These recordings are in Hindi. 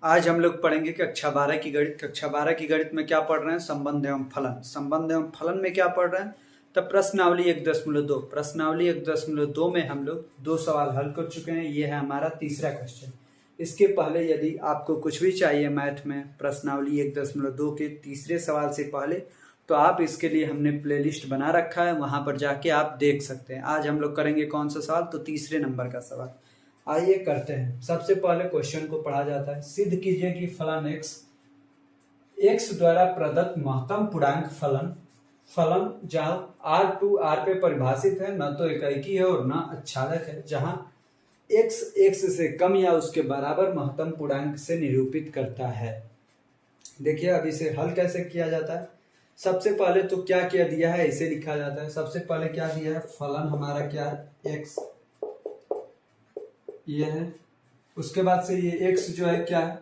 आज हम लोग पढ़ेंगे कक्षा 12 की गणित। कक्षा 12 की गणित में क्या पढ़ रहे हैं? संबंध एवं फलन। संबंध एवं फलन में क्या पढ़ रहे हैं? तब प्रश्नावली 1.2। प्रश्नावली 1.2 में हम लोग 2 सवाल हल कर चुके हैं। ये है हमारा तीसरा क्वेश्चन। इसके पहले यदि आपको कुछ भी चाहिए मैथ में प्रश्नावली 1.2 के तीसरे सवाल से पहले, तो आप इसके लिए हमने प्लेलिस्ट बना रखा है, वहां पर जाके आप देख सकते हैं। आज हम लोग करेंगे कौन सा सवाल? तो तीसरे नंबर का सवाल। आइए करते हैं। सबसे पहले क्वेश्चन को पढ़ा जाता है। सिद्ध कीजिए कि फलन x द्वारा प्रदत्त महत्तम पूर्णांक फलन जहां r2 r पे परिभाषित है, न तो इकाई है और न आच्छादक है, जहां x से कम या उसके बराबर महत्तम पूर्णांक से निरूपित करता है। देखिए अब इसे हल कैसे किया जाता है। सबसे पहले तो क्या किया दिया है, इसे लिखा जाता है। सबसे पहले क्या दिया है? फलन हमारा क्या है? x ये है। उसके बाद से ये x जो है क्या है?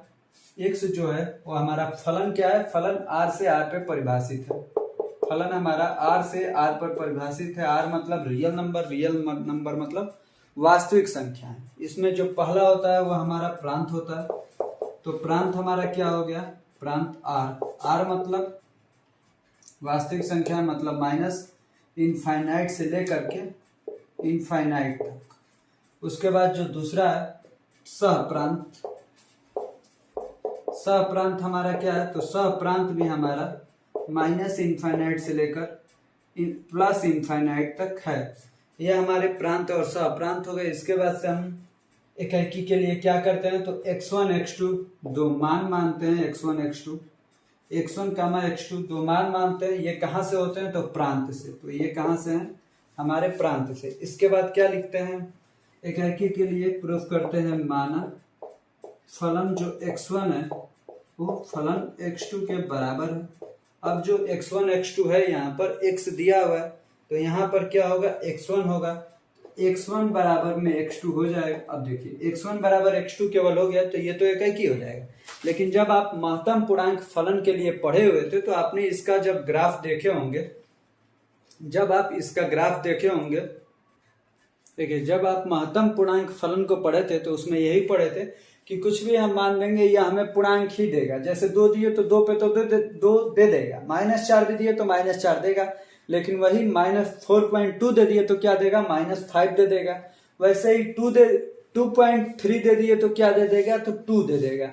x जो है वो हमारा फलन क्या है? फलन r से r पे परिभाषित है। फलन हमारा r से r पर परिभाषित है। r मतलब रियल नंबर मतलब वास्तविक संख्या है। इसमें जो पहला होता है वो हमारा प्रांत होता है। तो प्रांत हमारा क्या हो गया? प्रांत r मतलब वास्तविक संख्या, मतलब माइनस इनफाइनाइट से लेकर के इनफाइनाइट तक। उसके बाद जो दूसरा है सहप्रांत। सहप्रांत हमारा क्या है? तो सहप्रांत भी हमारा माइनस इनफाइनाइट से लेकर प्लस इनफाइनाइट तक है। ये हमारे प्रांत और सहप्रांत हो गए। इसके बाद से हम इकाई के लिए क्या करते हैं? तो x1 x2 दो मान मानते हैं। x1 x2 दो मान मानते हैं। ये कहाँ से होते हैं? तो प्रांत से। तो ये कहाँ से हैं? हमारे प्रांत से। इसके बाद क्या लिखते हैं? इकाई के लिए प्रूफ करते हैं। माना फलन जो x1 है वो फलन x2 के बराबर है। अब जो x1 x2 है, यहाँ पर x दिया हुआ है, तो यहाँ पर क्या होगा? x1 होगा। x1 बराबर में x2 हो जाएगा। अब देखिए x1 बराबर x2 केवल हो गया, तो ये तो इकाई हो जाएगा। लेकिन जब आप महत्तम पूर्णांक फलन के लिए पढ़े हुए थे, तो आपने इसका जब ग्राफ देखे होंगे, देखिए जब आप महत्तम पूर्णांक फलन को पढ़े थे तो उसमें यही पढ़े थे कि कुछ भी हम मान लेंगे या हमें पूर्णांक ही देगा। जैसे 2 दिए तो 2 पे तो 2 दे देगा, -4 भी दिए तो -4 देगा। लेकिन वही -4.2 दे दिए तो क्या देगा? -5 दे देगा। वैसे ही 2.3 दे दिए तो क्या दे देगा? तो 2 दे देगा।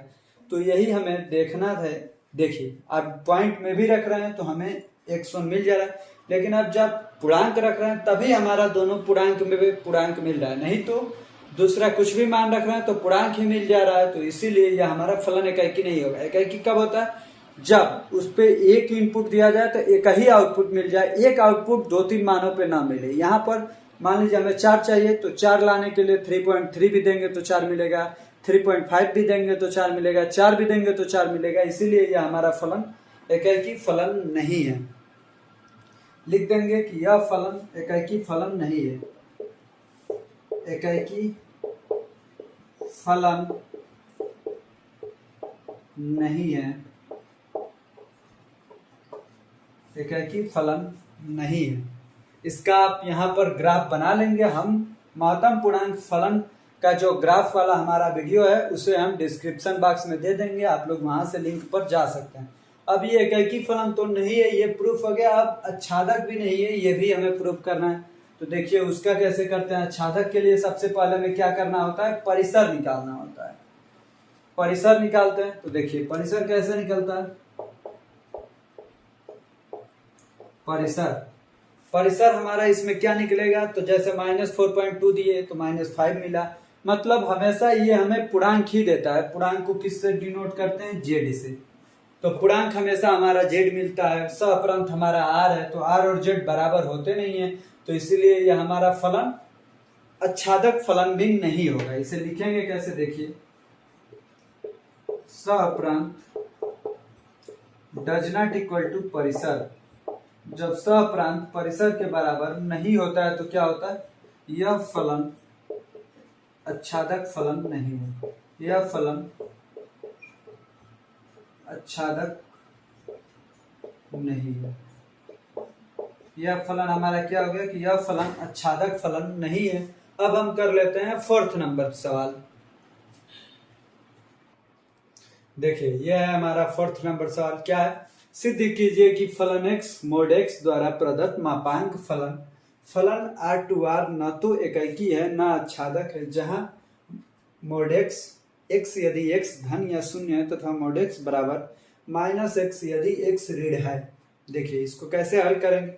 तो यही हमें देखना है। देखिए आप पॉइंट में भी रख रहे हैं तो हमें x1 मिल जा रहा है, लेकिन अब जब पूर्णांक रख रहे हैं तभी हमारा दोनों पूर्णांक में भी पूर्णांक मिल रहा है, नहीं तो दूसरा कुछ भी मान रख रहे हैं तो पूर्णांक ही मिल जा रहा है। तो इसीलिए यह हमारा फलन इकाई नहीं होगा। इकाई कब होता है? जब उस पे एक इनपुट दिया जाए तो एक ही आउटपुट मिल जाए, एक आउटपुट 2-3 मानों पे ना मिले। यहाँ पर मान लीजिए हमें 4 चाहिए, तो 4 लाने के लिए 3.3 भी देंगे तो 4 मिलेगा, 3.5 भी देंगे तो 4 मिलेगा, 4 भी देंगे तो 4 मिलेगा। इसीलिए यह हमारा फलन इकाई फलन नहीं है। लिख देंगे कि यह फलन इकाई फलन नहीं है। इकाई फलन नहीं है। इकाई फलन नहीं है। इसका आप यहाँ पर ग्राफ बना लेंगे। हम महत्तम पूर्णांक फलन का जो ग्राफ वाला हमारा वीडियो है उसे हम डिस्क्रिप्शन बॉक्स में दे देंगे, आप लोग वहां से लिंक पर जा सकते हैं। अब ये इकाई फलन तो नहीं है, ये प्रूफ हो गया। अब आच्छादक भी नहीं है, ये भी हमें प्रूफ करना है। तो देखिए उसका कैसे करते हैं। आच्छादक के लिए सबसे पहले हमें क्या करना होता है? परिसर निकालना होता है। परिसर निकालते हैं तो देखिए परिसर कैसे निकलता है। परिसर हमारा इसमें क्या निकलेगा? तो जैसे -4.2 दिए तो -5 मिला। मतलब हमेशा ये हमें पूर्णांक ही देता है। पूर्णांक को किससे डिनोट करते हैं? z से। तो पूर्णांक हमेशा हमारा z मिलता है। सहप्रांत हमारा r है, तो r और z बराबर होते नहीं है, तो इसीलिए यह हमारा फलन आच्छादक फलन भी नहीं होगा। इसे लिखेंगे कैसे? देखिए सहप्रांत डज नॉट इक्वल टू परिसर। जब सहप्रांत परिसर के बराबर नहीं होता है तो क्या होता है? यह फलन आच्छादक फलन नहीं है। यह फलन आच्छादक नहीं है। यह फलन हमारा क्या हो गया कि यह फलन आच्छादक फलन नहीं है। अब हम कर लेते हैं 4th नंबर सवाल। देखिए यह है हमारा 4th नंबर सवाल। क्या है? सिद्ध कीजिए कि फलन x मोड x द्वारा प्रदत्त मापांक फलन R2R न तो एकाकी है न आच्छादक है, जहां मोड x यदि x धन या शून्य है तथा मोड x बराबर -x यदि x ऋण है। देखिए इसको कैसे हल करेंगे।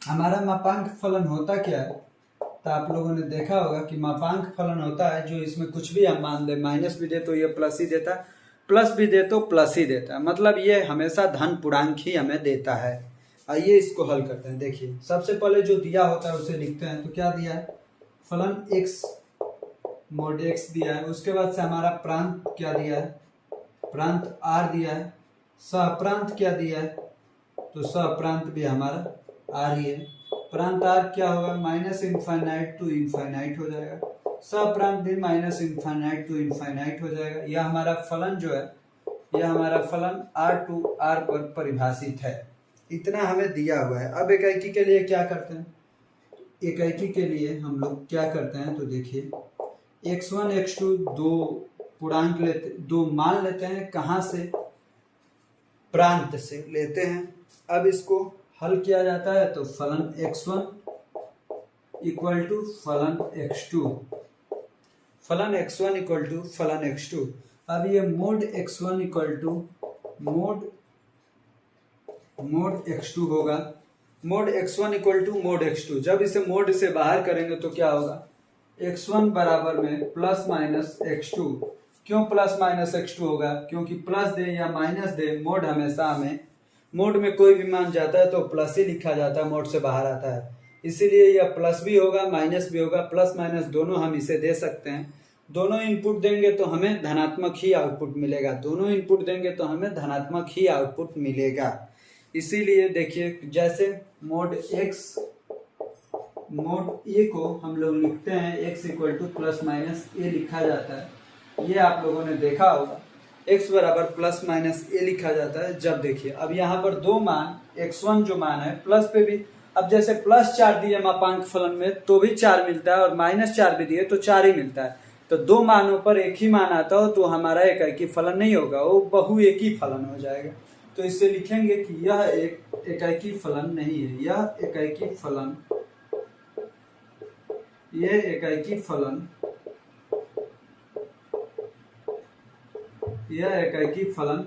हमारा मापांक फलन होता क्या है? तो आप लोगों ने देखा होगा कि मापांक फलन होता है जो इसमें कुछ भी हम मान दे, माइनस भी दे तो ये प्लस ही देता है, प्लस भी दे तो प्लस ही देता है, मतलब ये हमेशा धन पूर्णांक ही हमें देता है। आइए इसको हल करते हैं। देखिए सबसे पहले जो दिया होता है उसे लिखते हैं। तो क्या दिया है? फलन x मोड x दिया है। उसके बाद से हमारा प्रांत क्या दिया है? प्रांत r दिया है। सहप्रांत क्या दिया है? तो सहप्रांत भी हमारा r ही है। प्रांत r क्या होगा? -इनफाइनाइट टू इनफाइनाइट हो जाएगा। सहप्रांत भी -इनफाइनाइट टू इनफाइनाइट हो जाएगा। यह हमारा फलन जो है, यह हमारा फलन R2R पर परिभाषित है। इतना हमें दिया हुआ है। अब एकाकी के लिए क्या करते हैं? एकाकी के लिए हम लोग क्या करते हैं? तो देखिए x1 x2 दो पूर्णांक लेते, दो मान लेते हैं। कहाँ से? प्रांत से लेते हैं। अब इसको हल किया जाता है तो फलन x1 इक्वल टू फलन x2, फलन x1 इक्वल टू फलन x2। अब ये mode x1 equal to mod x2 होगा। Mod x1 equal to mod x2। जब इसे मोड से बाहर करेंगे तो क्या होगा? x1 बराबर में प्लस माइनस x2। क्यों प्लस माइनस x2 होगा? क्योंकि प्लस दे या माइनस दे, मोड हमेशा हमें, मोड में कोई भी मान जाता है तो प्लस ही लिखा जाता है, मोड से बाहर आता है। इसीलिए यह प्लस भी होगा माइनस भी होगा। प्लस माइनस दोनों हम इसे दे सकते हैं। दोनों इनपुट देंगे तो हमें धनात्मक ही आउटपुट मिलेगा। दोनों इनपुट देंगे तो हमें धनात्मक ही आउटपुट मिलेगा। इसीलिए देखिए जैसे मोड x मोड ए को हम लोग लिखते हैं x equal to plus minus A लिखा जाता है। ये आप लोगों ने देखा होगा, x बराबर प्लस माइनस ए लिखा जाता है। जब देखिए अब यहाँ पर दो मान, x1 जो मान है प्लस पे भी, अब जैसे +4 दिए मापांक फलन में तो भी 4 मिलता है, और -4 भी दिए तो 4 ही मिलता है। तो दो मानों पर एक ही मान आता हो तो हमारा एकाकी फलन नहीं होगा, वो बहुएकी फलन हो जाएगा। तो इससे लिखेंगे कि यह एक एकाकी फलन नहीं है, यह एकाकी फलन, यह एकाकी फलन, यह एकाकी फलन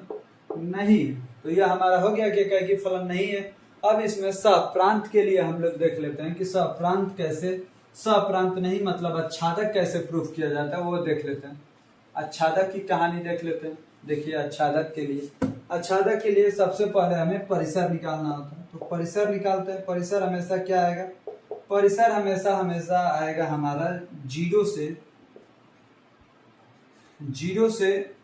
नहीं। तो यह हमारा हो गया कि एकाकी फलन नहीं है। अब इसमें सहप्रांत के लिए हम लोग देख लेते हैं कि सहप्रांत कैसे, सहप्रांत नहीं मतलब आच्छादक कैसे प्रूफ किया जाता है वो देख लेते हैं। आच्छादक की कहानी देख लेते हैं। देखिए आच्छादक के लिए सबसे पहले हमें परिसर निकालना होता है। तो परिसर निकालते हैं। परिसर हमेशा क्या आएगा? परिसर हमेशा आएगा हमारा जीरो से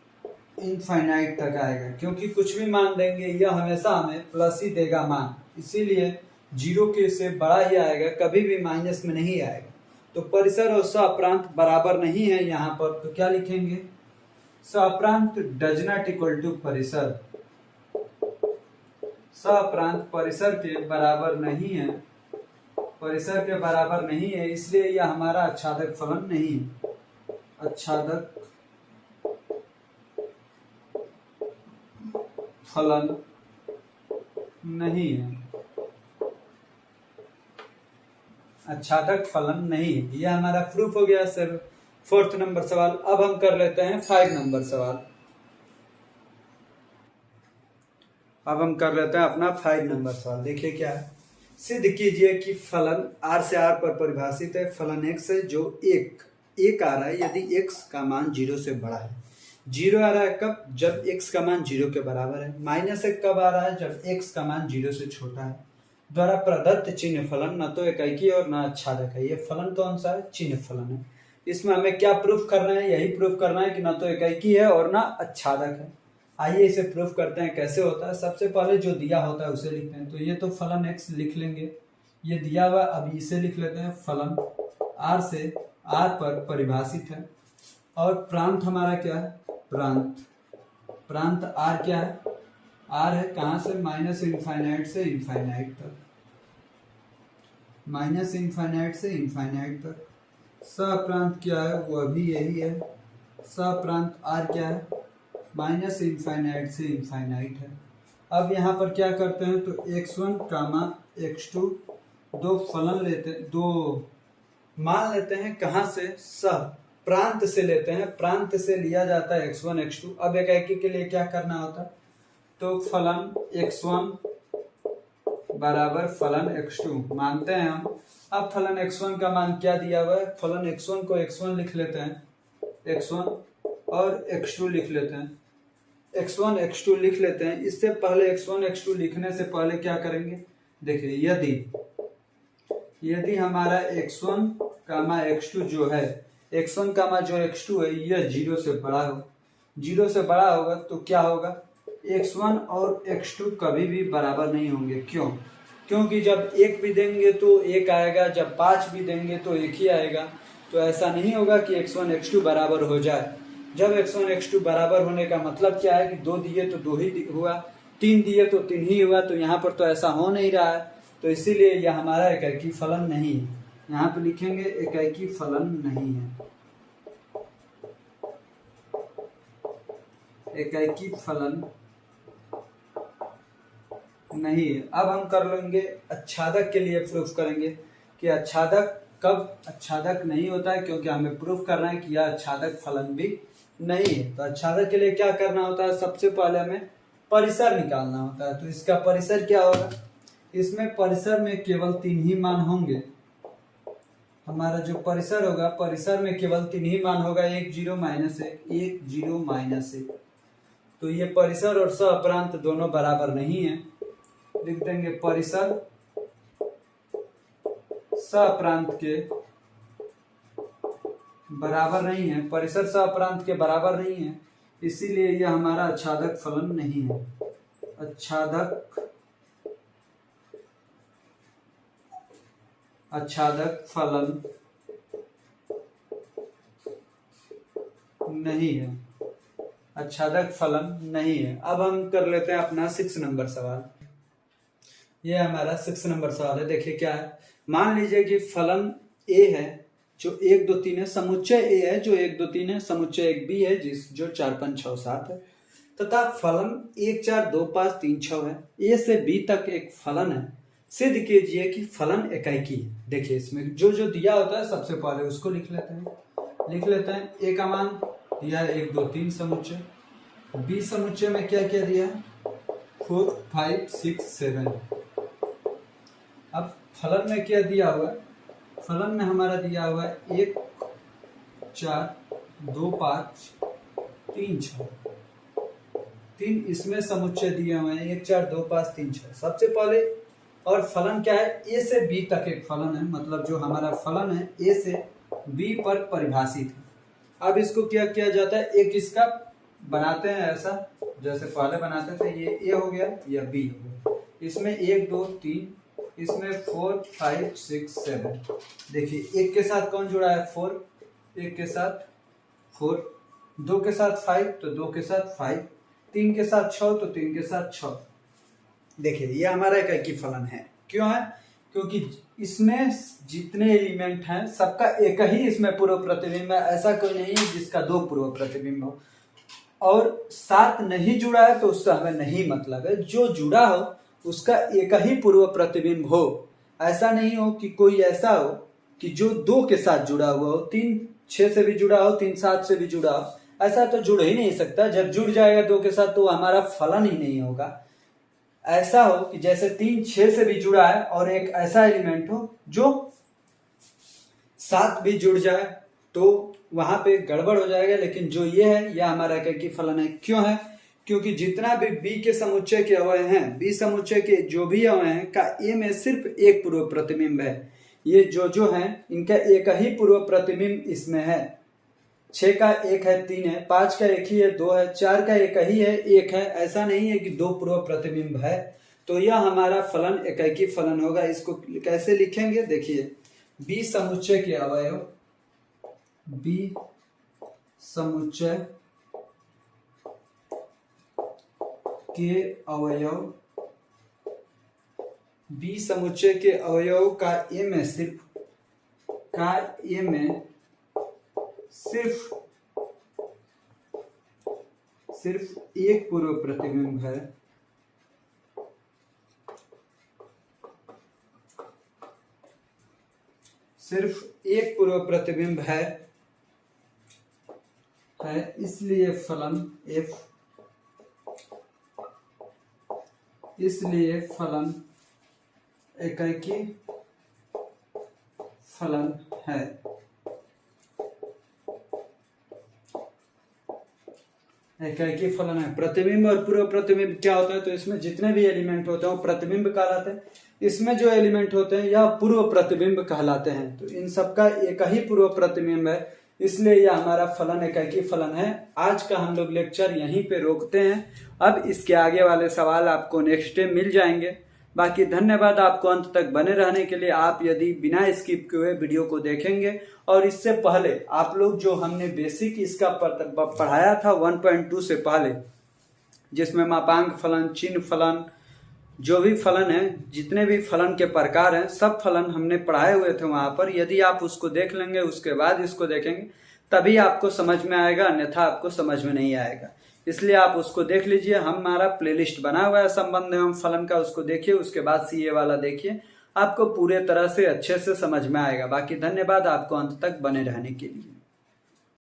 इनफाइनाइट तक आएगा, क्योंकि कुछ भी मान देंगे यह हमेशा हमें प्लस ही देगा मान, इसीलिए 0 के से बड़ा ही आएगा, कभी भी माइनस में नहीं आएगा। तो परिसर और सहप्रांत बराबर नहीं है यहाँ पर, तो क्या लिखेंगे? सहप्रांत डज नॉट इक्वल टू परिसर। सहप्रांत परिसर के बराबर नहीं है, परिसर के बराबर नहीं है, इसलिए यह हमारा आच्छादक फलन नहीं है, आच्छादक फलन नहीं है, आच्छादक फलन नहीं है। यह हमारा प्रूफ हो गया सर 4th नंबर सवाल। अब हम कर लेते हैं 5 नंबर सवाल। अब हम कर लेते हैं अपना 5 नंबर सवाल। देखिए क्या है? सिद्ध कीजिए कि फलन r से r पर परिभाषित है। फलन x है जो एक आ रहा है यदि x का मान 0 से बड़ा है। 0 आ रहा है कब? जब x का मान 0 के बराबर है। -1 कब आ रहा है? जब x का मान 0 से छोटा है। द्वारा प्रदत्त चिन्ह फलन न तो एकाकी और न आच्छादक है। ये फलन कौन सा है? चिन्ह फलन है। इसमें हमें क्या प्रूफ करना है? यही प्रूफ करना है कि न तो एकाकी है और न आच्छादक है। आइए इसे प्रूफ करते हैं। कैसे होता है? सबसे पहले जो दिया होता है उसे लिखते हैं। तो ये तो फलन x लिख लेंगे, ये दिया हुआ। अब इसे लिख लेते हैं। फलन r से r पर परिभाषित है, और प्रांत हमारा क्या है? प्रांत r क्या है? r है कहाँ से? -इनफाइनाइट से इनफाइनाइट तक, -इनफाइनाइट से इनफाइनाइट तक। सहप्रांत क्या है? वह भी यही है। सहप्रांत r क्या है? माइनस इनफाइनाइट से इनफाइनाइट है। अब यहाँ पर क्या करते हैं, तो x1 कामा x2 दो फलन लेते हैं, दो मान लेते हैं। कहाँ से, सह प्रांत से लेते हैं, प्रांत से लिया जाता है x1 x2। अब एकाकी के लिए क्या करना होता है, तो फलन x1 बराबर फलन x2 मानते हैं हम। अब फलन x1 का मान क्या दिया हुआ है, फलन x1 को x1 लिख लेते हैं, x1 और x2 लिख लेते हैं, x1 x2 लिख लेते हैं। इससे पहले x1 x2 लिखने से पहले क्या करेंगे, देखिए यदि हमारा x1 कामा x2 जो है, x1 कामा जो x2 है यह 0 से बड़ा हो, 0 से बड़ा होगा तो क्या होगा, x1 और x2 कभी भी बराबर नहीं होंगे। क्यों, क्योंकि जब एक भी देंगे तो एक आएगा, जब 5 भी देंगे तो एक ही आएगा। तो ऐसा नहीं होगा कि x1 x2 बराबर हो जाए। जब x1 x2 बराबर होने का मतलब क्या है कि 2 दिए तो 2 ही हुआ, 3 दिए तो 3 ही हुआ। तो यहाँ पर तो ऐसा हो नहीं रहा है, तो इसीलिए यह हमारा एकाकी फलन नहीं है। यहाँ पे लिखेंगे एकाकी फलन नहीं है, एकाकी फलन नहीं है। अब हम कर लेंगे आच्छादक के लिए प्रूफ करेंगे कि आच्छादक कब आच्छादक नहीं होता है, क्योंकि हमें प्रूफ करना है कि यह आच्छादक फलन भी नहीं है। तो आच्छादक के लिए क्या करना होता है, सबसे पहले हमें परिसर निकालना होता है। तो इसका परिसर क्या होगा, इसमें परिसर में केवल 3 ही मान होंगे। हमारा जो परिसर होगा, परिसर में केवल 3 ही मान होगा, 1 0 माइनस 1 0 माइनस 1। तो ये परिसर और सहप्रांत दोनों बराबर नहीं है। लिख देंगे परिसर सहप्रांत के बराबर नहीं है, परिसर सहप्रांत के बराबर नहीं है, इसीलिए यह हमारा आच्छादक फलन नहीं है। आच्छादक फलन नहीं है, आच्छादक फलन नहीं है। अब हम कर लेते हैं अपना 6 नंबर सवाल। यह हमारा 6 नंबर सवाल है। देखिए क्या है, मान लीजिए कि फलन a है जो 1 2 3 है, समुच्चय a है जो 1 2 3 है, समुच्चय एक b है जो 4 5 6 7 है, तथा फलन 1 4 2 5 3 6 है। a से b तक एक फलन है, सिद्ध कीजिए कि फलन एकाकी है। देखिए इसमें जो जो दिया होता है सबसे पहले उसको लिख लेते हैं। a का मान दिया है 1 2 3 समुच्चय, b समुच्चय में क्या क्या दिया है 4 5 6 7। अब फलन में क्या दिया हुआ है, फलन में हमारा दिया हुआ है 1 4 2 5 3 6, 3 इसमें समुच्चय दिए हुए हैं 1 4 2 5 3 6 सबसे पहले। और फलन क्या है, ए से बी तक एक फलन है, मतलब जो हमारा फलन है ए से बी पर परिभाषित है। अब इसको क्या किया जाता है, एक इसका बनाते हैं ऐसा जैसे पहले बनाते थे, ये ए हो गया या बी हो गया, इसमें 1 2 3, इसमें 4 5 6 7। देखिए एक के साथ कौन जुड़ा है 4, एक के साथ 4, 2 के साथ 5 तो 2 के साथ 5, 3 के साथ 6 तो 3 के साथ 6। देखिए ये हमारा एकाकी फलन है। क्यों है, क्योंकि इसमें जितने एलिमेंट हैं सबका एक ही इसमें पूर्व प्रतिबिंब है, ऐसा कोई नहीं है जिसका 2 पूर्व प्रतिबिंब हो। और 7 नहीं जुड़ा है तो उसका हमें नहीं मतलब है, जो जुड़ा हो उसका एक ही पूर्व प्रतिबिंब हो। ऐसा नहीं हो कि कोई ऐसा हो कि जो 2 के साथ जुड़ा हुआ हो, 3 6 से भी जुड़ा हो, 3 7 से भी जुड़ा हो, ऐसा तो जुड़ ही नहीं सकता। जब जुड़ जाएगा 2 के साथ तो हमारा फलन ही नहीं होगा। ऐसा हो कि जैसे 3 6 से भी जुड़ा है और एक ऐसा एलिमेंट हो जो 7 भी जुड़ जाए तो वहां पे गड़बड़ हो जाएगा। लेकिन जो ये है यह हमारा एकाकी फलन है। क्यों है, क्योंकि जितना भी बी के समुच्चय के अवयव हैं, बी समुच्चय के जो भी अवयव हैं का ए में सिर्फ एक पूर्व प्रतिबिंब है। ये जो हैं इनका एक ही पूर्व प्रतिबिंब इसमें है। 6 का 1 है, 3 है, 5 का 1 ही है, 2 है, 4 का 1 ही है, 1 है। ऐसा नहीं है कि 2 पूर्व प्रतिबिंब है। तो यह हमारा फलन एकाकी फलन होगा। इसको कैसे लिखेंगे, देखिए बी समुच्चय के अवयव, बी समुच्चय के अवयव, बी समुच्चय के अवयव का ए में सिर्फ सिर्फ एक पूर्व प्रतिबिंब है, सिर्फ एक पूर्व प्रतिबिंब है, इसलिए फलन f, इसलिए फलन एकाकी फलन है। एकाकी फलन है। प्रतिबिंब और पूर्व प्रतिबिंब क्या होता है, तो इसमें जितने भी एलिमेंट होते हैं वो प्रतिबिंब कहलाते हैं। इसमें जो एलिमेंट होते हैं यह पूर्व प्रतिबिंब कहलाते हैं। तो इन सबका एक ही पूर्व प्रतिबिंब है, इसलिए यह हमारा फलन एकाकी फलन है। आज का हम लोग लेक्चर यहीं पे रोकते हैं। अब इसके आगे वाले सवाल आपको नेक्स्ट डे मिल जाएंगे। बाकी धन्यवाद आपको अंत तक बने रहने के लिए। आप यदि बिना स्किप किए हुए वीडियो को देखेंगे और इससे पहले आप लोग जो हमने बेसिक इसका पढ़ाया था 1.2 से पहले, जिसमें मापांक फलन, चिन्ह फलन, जो भी फलन है, जितने भी फलन के प्रकार हैं, सब फलन हमने पढ़ाए हुए थे वहां पर। यदि आप उसको देख लेंगे उसके बाद इसको देखेंगे तभी आपको समझ में आएगा, अन्यथा आपको समझ में नहीं आएगा। इसलिए आप उसको देख लीजिए। हमारा प्लेलिस्ट बना हुआ है संबंध एवं फलन का, उसको देखिए। उसके बाद सीए वाला देखिए, आपको पूरे तरह से अच्छे से समझ में आएगा। बाकी धन्यवाद आपको अंत तक बने रहने के लिए।